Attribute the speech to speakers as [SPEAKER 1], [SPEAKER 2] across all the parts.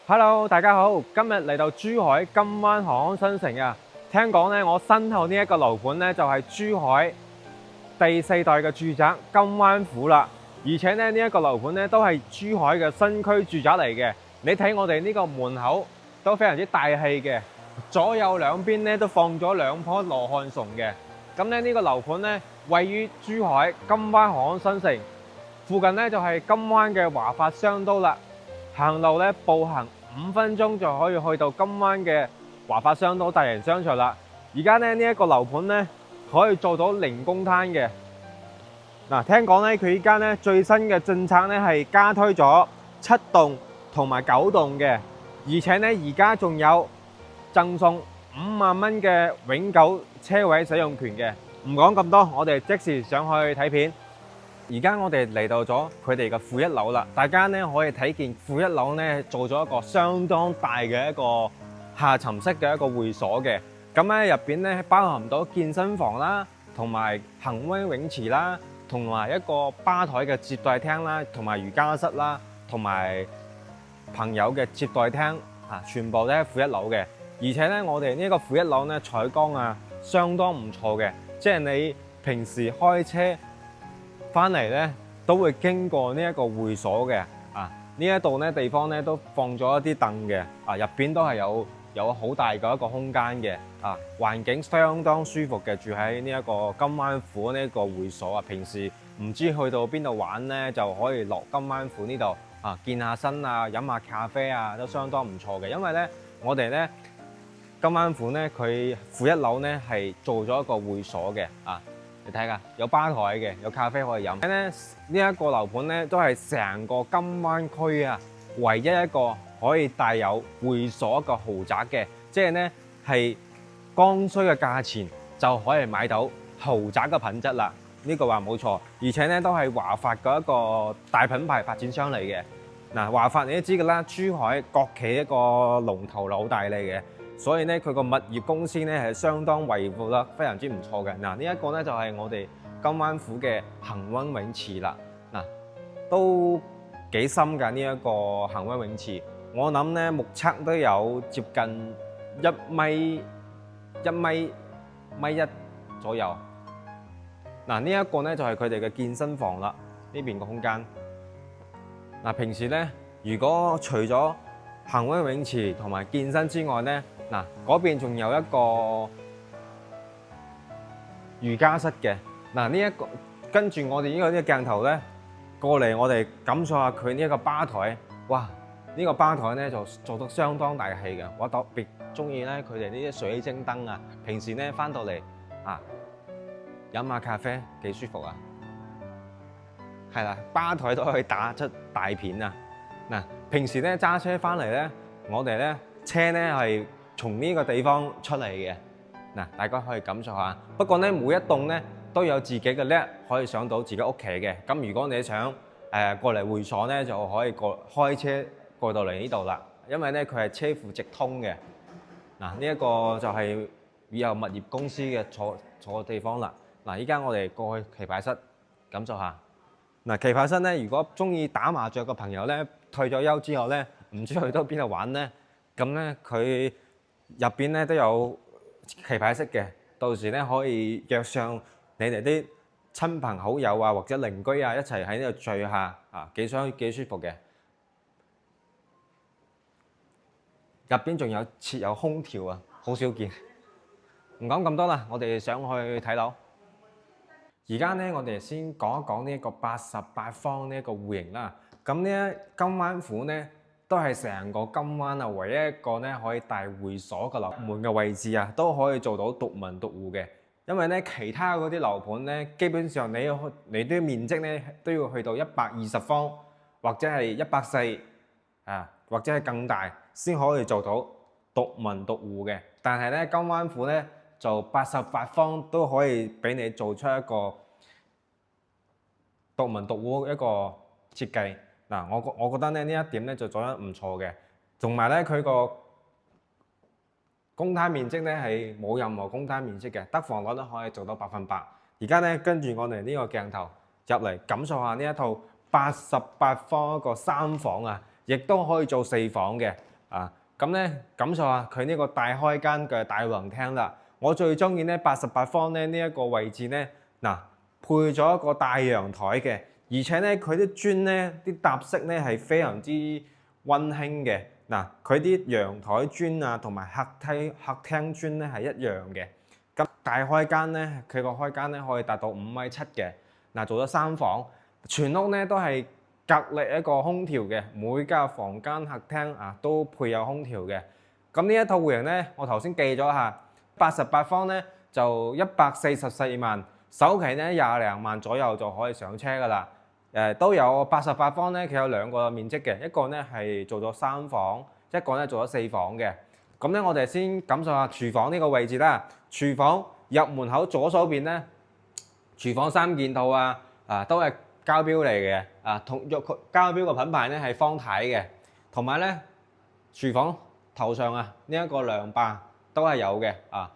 [SPEAKER 1] Hello，大家好，今日嚟到珠海金灣航安新城啊！聽講咧，我身後呢一個樓盤咧就係珠海第4代嘅住宅金灣府啦。而且咧呢一個樓盤咧都係珠海嘅新區住宅嚟嘅。你睇我哋呢個門口都非常之大氣嘅，左右兩邊咧都放咗2棵羅漢松嘅。咁咧呢個樓盤咧位於珠海金灣航安新城附近咧就係金灣嘅華發商都啦。行路咧步行5分鐘就可以去到金灣嘅華發商都大型商場啦。而家咧呢一個樓盤咧可以做到零公攤嘅。嗱，聽講咧佢依家咧最新嘅政策咧係加推咗7棟同埋9棟嘅，而且咧而家仲有贈送5萬蚊嘅永久車位使用權嘅。唔講咁多，我哋即時上去睇片。而家我哋嚟到咗佢哋嘅負1樓啦，大家咧可以睇見負1樓咧做咗一個相當大嘅一個下沉式嘅一個會所嘅。咁咧入邊咧包含到健身房啦，同埋恆溫泳池啦，同埋一個吧台嘅接待廳啦，同埋瑜伽室啦，同埋朋友嘅接待廳啊，全部都係負1樓嘅。而且咧我哋呢個負1樓咧採光啊相當唔錯嘅，即係你平時開車翻嚟咧都會經過呢一個會所嘅啊，呢一度咧地方咧都放咗一啲凳嘅啊，入邊都係有好大嘅一個空間嘅啊，環境相當舒服嘅。住喺呢一個金灣府呢個會所啊，平時唔知去到邊度玩咧，就可以落金灣府呢度啊，健下身啊，飲下咖啡啊，都相當唔錯嘅。因為咧我哋咧金灣府咧佢負1樓咧係做咗一個會所嘅啊。你睇下，有吧台嘅，有咖啡可以飲。呢一個樓盤咧，都係成個金灣區啊，唯一一個可以帶有會所嘅豪宅嘅，即係咧係剛需嘅價錢就可以買到豪宅嘅品質啦。呢個話冇錯，而且咧都係華發嘅一個大品牌發展商嚟嘅。嗱，華發你都知㗎啦，珠海國企一個龍頭老大嚟嘅。所以咧，佢個物業公司咧係相當維護得非常之唔錯嘅。嗱，呢一個咧就係我哋金灣府嘅恆溫泳池啦。嗱，都幾深㗎呢一個恆溫泳池。我諗咧目測都有接近1米1左右。嗱，呢一個咧就係佢哋嘅健身房啦，呢邊個空間。嗱，平時咧如果除咗恆溫泳池同埋健身之外咧，嗱，嗰邊仲有一個瑜伽室嘅。嗱，呢一個跟住我哋呢個鏡頭咧過嚟，我哋感受下佢呢一個吧台。哇！呢個吧台咧就做得相當大氣嘅。我特別中意咧佢哋呢啲水晶燈啊。平時咧翻到嚟啊飲下咖啡幾舒服啊。係啦，吧台都可以打出大片啊。嗱，平時咧揸車翻嚟咧，我哋咧車咧係從呢個地方出嚟嘅。嗱，大家可以感受下。不過咧，每一棟咧都有自己嘅 lift 可以上到自己屋企嘅。咁如果你想過嚟會所咧，就可以開車過到嚟呢度啦。因為咧佢係車庫直通嘅。嗱，呢一個就係以後物業公司嘅坐嘅地方啦。嗱，依家我哋過去棋牌室感受下。嗱，棋牌室咧，如果中意打麻雀嘅朋友咧，退咗休之後咧，唔知去到邊度玩咧，咁咧佢入邊咧都有棋牌室嘅，到時咧可以約上你哋啲親朋好友啊，或者鄰居啊一齊喺呢度聚下啊，幾舒服嘅。入邊仲有設有空調啊，好少見。唔講咁多啦，我哋上去睇樓。而家咧，我哋先講一講呢一個88方呢一個戶型啦。咁呢金灣府咧，都係成個金灣啊，唯一一個咧可以大會所嘅樓門嘅位置啊，都可以做到獨門獨戶嘅。因為咧，其他嗰啲樓盤咧，基本上你啲面積咧都要去到120方，或者係140啊，或者係更大，先可以做到獨門獨戶嘅。但係咧，金灣府咧就88方都可以俾你做出一個獨門獨戶一個設計。嗱，我覺得咧呢一點咧就做得唔錯嘅，同埋咧佢個公攤面積咧係冇任何公攤面積嘅，得房率都可以做到100%。而家咧跟住我哋呢個鏡頭入嚟感受下呢一套88方一個3房啊，亦都可以做4房嘅。啊。咁咧感受下佢呢個大開間嘅大橫廳啦。我最中意咧88方咧呢一個位置咧，嗱配咗一個大陽台嘅，而且咧佢啲磚咧啲搭色咧係非常之溫馨嘅。嗱佢啲陽台磚啊同埋客廳磚咧係一樣嘅。咁大開間咧，佢個開間咧可以達到5.7米嘅。嗱做咗3房，全屋咧都係隔離一個空調嘅，每間房間客廳啊都配有空調嘅。咁呢一套戶型咧，我頭先記咗下，88方咧就144萬，首期咧20零萬左右就可以上車噶啦。都有88方咧，佢有2個面積嘅，一個咧係做咗3房，一個咧做咗4房嘅。咁咧我哋先感受下廚房呢個位置啦。廚房入門口左手邊咧，廚房3件套啊，都係膠標嚟嘅，同膠標個品牌咧係方太嘅，同埋咧廚房頭上啊呢一個涼霸都係有嘅啊。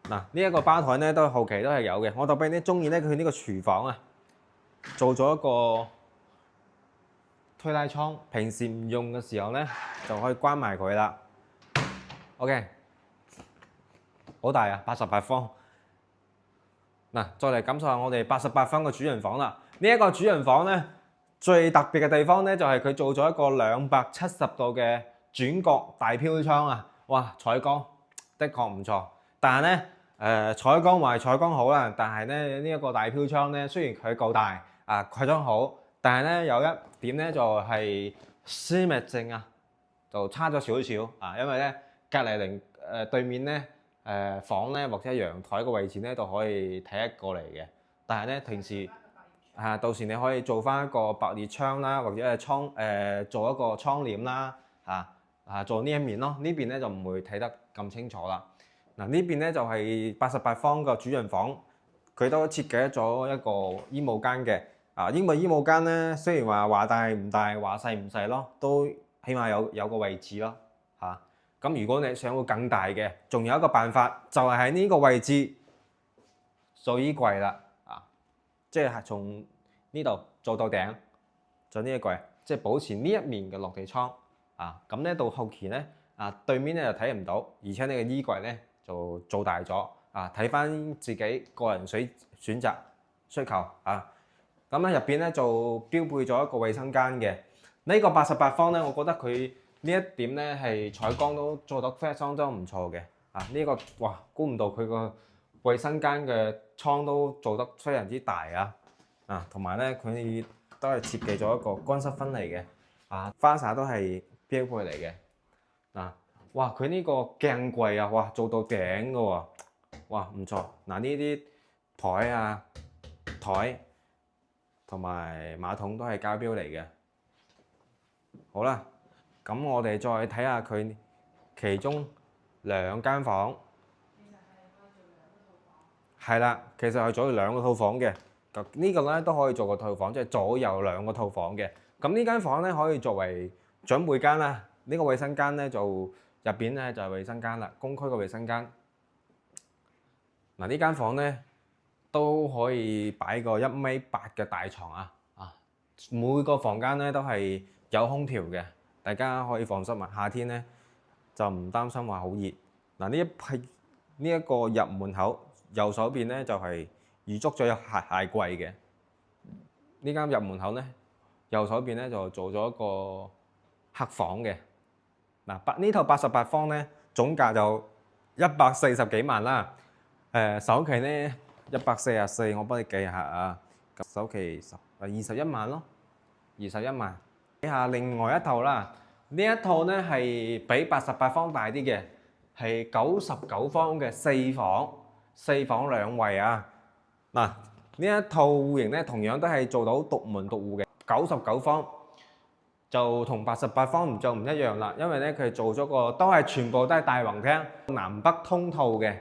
[SPEAKER 1] 嗱呢一個吧台咧都後期都係有嘅。我特別咧中意咧佢呢個廚房啊，做咗一個推拉窗，平時唔用嘅時候咧就可以關埋佢啦。OK， 好大啊，88方。嗱，再嚟感受下我哋88方嘅主人房啦。呢一個主人房咧，最特別嘅地方咧，就係佢做咗一個270度嘅轉角大飄窗啊！哇，採光的確唔錯。但係咧，採光還係採光好啦。但係咧，呢一個大飄窗咧，雖然佢夠大採光好，但係咧有一點咧就係私密性啊，就差咗少少啊。因為咧隔離對面咧。房咧或者陽台個位置咧都可以睇一過嚟嘅，但係咧平時到時你可以做翻一個百葉窗啦，或者係做一個窗簾啦，做呢一面咯，呢邊咧就唔會睇得咁清楚啦。嗱呢邊咧就係88方個主人房，佢都設計咗一個衣帽間嘅。因為衣帽間咧雖然話大唔大，話細唔細咯，都起碼有個位置咯嚇。咁如果你想會更大嘅，仲有一個辦法，就係喺呢個位置做衣櫃啦，即係從呢度做到頂，做呢一櫃，即係保持呢一面嘅落地窗，咁咧到後期咧，對面咧就睇唔到，而且你嘅衣櫃咧就做大咗，睇翻自己個人選擇需求，咁咧入邊咧就標配咗一個衛生間嘅，呢個88方咧，我覺得佢呢一點咧係採光都做得非常之唔錯嘅，呢個哇估唔到佢個衛生間嘅窗都做得非常之大同埋咧佢都係設計咗一個乾濕分離嘅，花灑都係標配嚟嘅，哇佢呢個鏡櫃哇做到頂嘅喎，哇唔錯，呢啲台同埋馬桶都係膠標嚟嘅，好啦。咁我哋再睇下佢其中2間房，係啦，其實係做2個套房嘅。呢個咧都可以做個套房，即係左右2個套房嘅。咁呢間房咧可以作為長輩間啦。呢個衛生間咧就入邊咧就係衛生間啦，公區嘅衛生間。嗱呢間房咧都可以擺個1.8米嘅大床每個房間咧都係有空調嘅。大家可以放心夏天咧就唔擔心話好熱。呢一個入門口右手邊咧就係預足咗有鞋櫃嘅。呢間入門口咧右手邊咧就做咗一個客房嘅。呢套88方咧總價就140幾萬啦。首期咧144，我幫你計下首期21萬咯，21萬。睇下另外一套啦，呢一套咧係比88方大啲嘅，係99方嘅4房2衛呢一套戶型咧同樣都係做到獨門獨戶嘅，99方就同88方就唔一樣啦，因為咧佢做咗個都係全部都係大橫廳，南北通透嘅。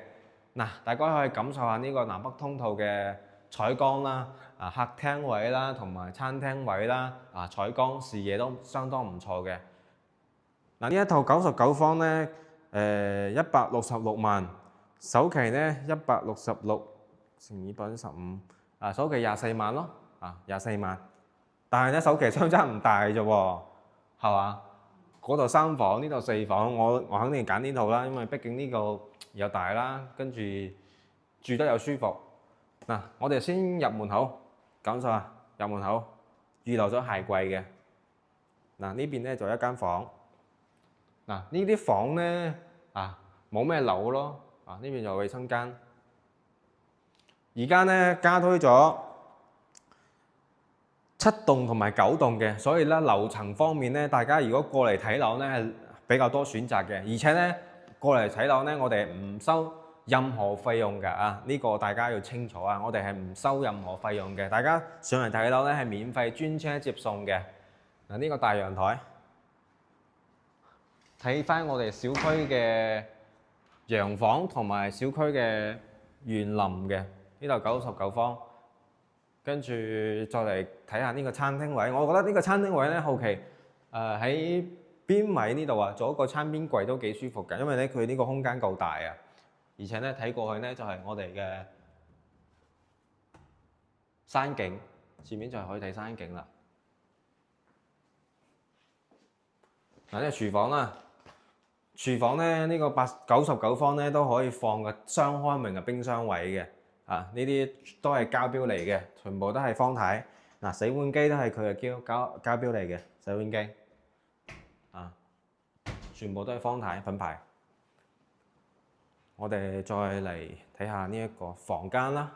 [SPEAKER 1] 大家可以感受下呢個南北通透嘅採光啦，客廳位啦，同埋餐廳位啦，採光視野都相當唔錯嘅。呢一套99方咧，166萬，首期咧166乘以115，首期24萬咯，24萬。但係咧首期相差唔大啫喎，係嘛？嗰度3房，呢度4房，我肯定揀呢度啦，因為畢竟呢個又大啦，跟住住得又舒服。嗱，我哋先入門口，感受下入門口預留咗鞋櫃嘅。嗱，呢邊咧就一間房。嗱，呢啲房咧冇咩樓咯。呢邊就衛生間。而家咧加推咗7棟同埋9棟嘅，所以咧樓層方面咧，大家如果過嚟睇樓咧係比較多選擇嘅，而且咧過嚟睇樓咧，我哋唔收任何費用㗎呢個大家要清楚啊！我哋係唔收任何費用嘅，大家上嚟睇樓咧係免費專車接送嘅。嗱，呢個大陽台，睇翻我哋小區嘅洋房同埋小區嘅園林嘅，呢度99方。跟住再嚟睇下呢個餐廳位，我覺得呢個餐廳位咧後期喺邊位呢度做一個餐邊櫃都幾舒服嘅，因為咧佢呢個空間夠大啊，而且咧睇過去咧就係我哋嘅山景，前面就係可以睇山景啦。嗱，呢個廚房啦，廚房咧呢個99方咧都可以放個雙開門嘅冰箱位嘅。呢啲都係膠標嚟嘅，全部都係方太。嗱，洗碗機都係佢嘅膠標嚟嘅洗碗機。全部都係方太品牌。我哋再嚟睇下呢一個房間啦。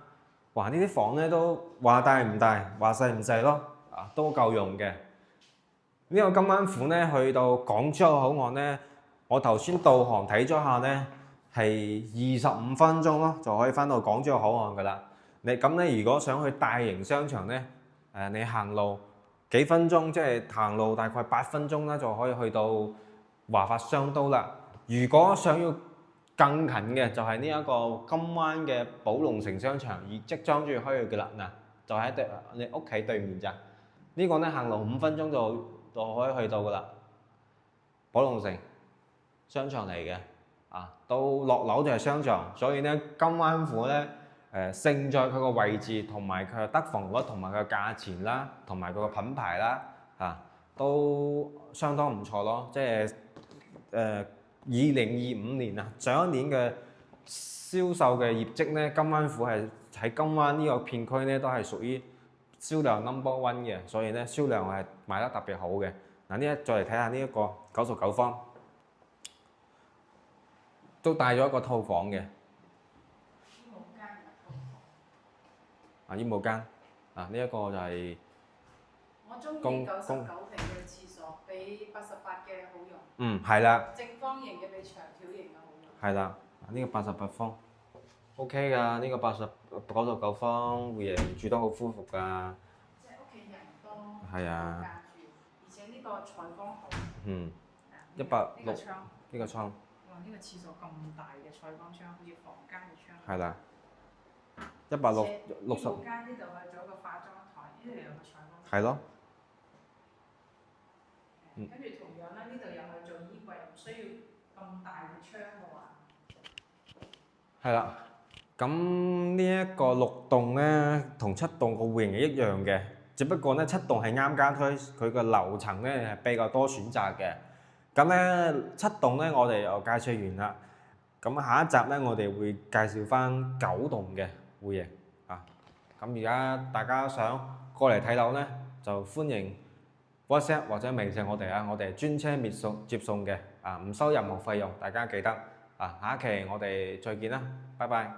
[SPEAKER 1] 哇！呢啲房咧都話大唔大，話細唔細咯。都夠用嘅。呢個金灣府咧，去到港珠澳口岸咧，我頭先導航睇咗下咧。係25分鐘咯，就可以翻到港珠澳口岸噶啦。你如果想去大型商場咧，你行路幾分鐘，即係行路大概8分鐘啦，就可以去到華發商都啦。如果想要更近嘅，就係呢一個金灣嘅寶龍城商場，而即將就要開嘅啦。嗱，就喺你屋企對面咋。呢個咧行路5分鐘就可以去到噶啦。寶龍城商場嚟嘅。到落樓就係商場，所以咧金灣府咧勝在佢個位置同埋佢嘅得房率同埋佢嘅價錢啦，同埋佢個品牌啦，都相當唔錯咯。即係2025年上一年嘅銷售嘅業績咧，金灣府係喺金灣呢個片區咧都係屬於銷量 No.1 嘅，所以咧銷量係賣得特別好嘅。嗱，再嚟睇下呢一個99方。都帶咗一個套房嘅，衣帽間，呢一個就係
[SPEAKER 2] 我中意99平嘅廁所，比88嘅好用。
[SPEAKER 1] 係啦。
[SPEAKER 2] 正方形嘅比長條形嘅好用。
[SPEAKER 1] 係啦，呢個88方 ，OK 㗎，呢個99方戶型住得好舒服㗎。
[SPEAKER 2] 即係屋企人多，
[SPEAKER 1] 係啊。
[SPEAKER 2] 而且呢個採光好。
[SPEAKER 1] 160。
[SPEAKER 2] 呢個窗。
[SPEAKER 1] 呢個窗。
[SPEAKER 2] 哇！呢個廁所咁大嘅採光窗，好似房間嘅窗。
[SPEAKER 1] 係啦。160。
[SPEAKER 2] 衣帽間呢度係做一個化妝台，呢度有個採光。
[SPEAKER 1] 係咯。
[SPEAKER 2] 跟住同樣咧，呢度又係做衣櫃，唔需要咁大嘅窗嘅話。
[SPEAKER 1] 係啦。咁呢一個6棟咧，同7棟個戶型係一樣嘅，只不過咧7棟係啱家推，佢個樓層咧係比較多選擇嘅。咁咧7棟咧，我哋又介紹完啦。咁下一集咧，我哋會介紹翻9棟嘅戶型咁而家大家想過嚟睇樓咧，就歡迎 WhatsApp 或者微信我哋我哋專車接送嘅唔收任何費用，大家記得下一期我哋再見啦，拜拜。